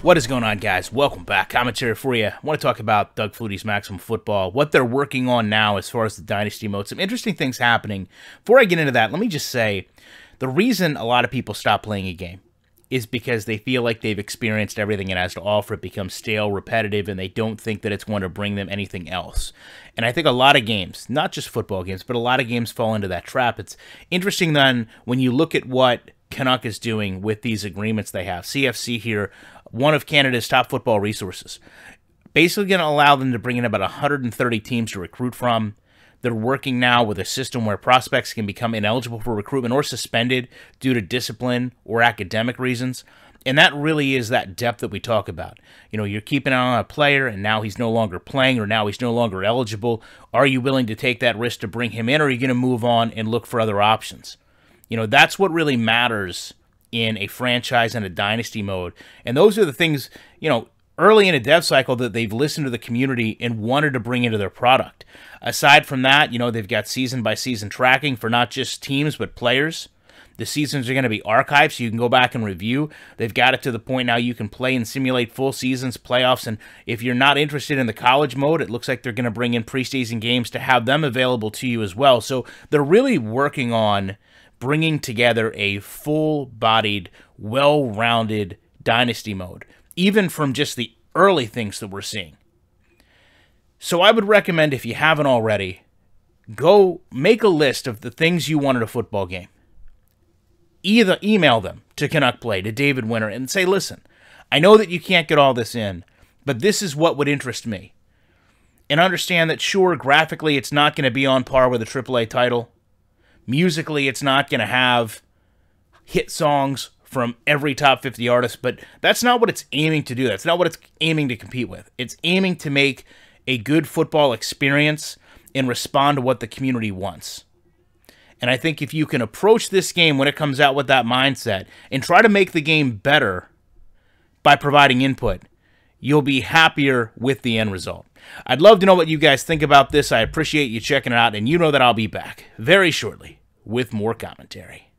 What is going on, guys? Welcome back. Commentary for you. I want to talk about Doug Flutie's Maximum Football, what they're working on now as far as the Dynasty mode. Some interesting things happening. Before I get into that, let me just say, the reason a lot of people stop playing a game is because they feel like they've experienced everything it has to offer. It becomes stale, repetitive, and they don't think that it's going to bring them anything else. And I think a lot of games, not just football games, but a lot of games fall into that trap. It's interesting then when you look at what Canuck is doing with these agreements they have. CFC here, one of Canada's top football resources. Basically going to allow them to bring in about 130 teams to recruit from. They're working now with a system where prospects can become ineligible for recruitment or suspended due to discipline or academic reasons. And that really is that depth that we talk about. You know, you're keeping an eye on a player, and now he's no longer playing, or now he's no longer eligible. Are you willing to take that risk to bring him in, or are you going to move on and look for other options? You know, that's what really matters in a franchise and a dynasty mode. And those are the things, you know, early in a dev cycle that they've listened to the community and wanted to bring into their product. Aside from that, you know, they've got season-by-season tracking for not just teams but players. The seasons are going to be archived, so you can go back and review. They've got it to the point now you can play and simulate full seasons, playoffs, and if you're not interested in the college mode, it looks like they're going to bring in preseason games to have them available to you as well. So they're really working on bringing together a full-bodied, well-rounded dynasty mode, even from just the early things that we're seeing. So I would recommend, if you haven't already, go make a list of the things you want in a football game. Either email them to Canuck Play, to David Winter, and say, listen, I know that you can't get all this in, but this is what would interest me. And understand that, sure, graphically it's not going to be on par with a AAA title. Musically, it's not going to have hit songs from every top 50 artist, but that's not what it's aiming to do. That's not what it's aiming to compete with. It's aiming to make a good football experience and respond to what the community wants. And I think if you can approach this game when it comes out with that mindset and try to make the game better by providing input, you'll be happier with the end result. I'd love to know what you guys think about this. I appreciate you checking it out, and you know that I'll be back very shortly with more commentary.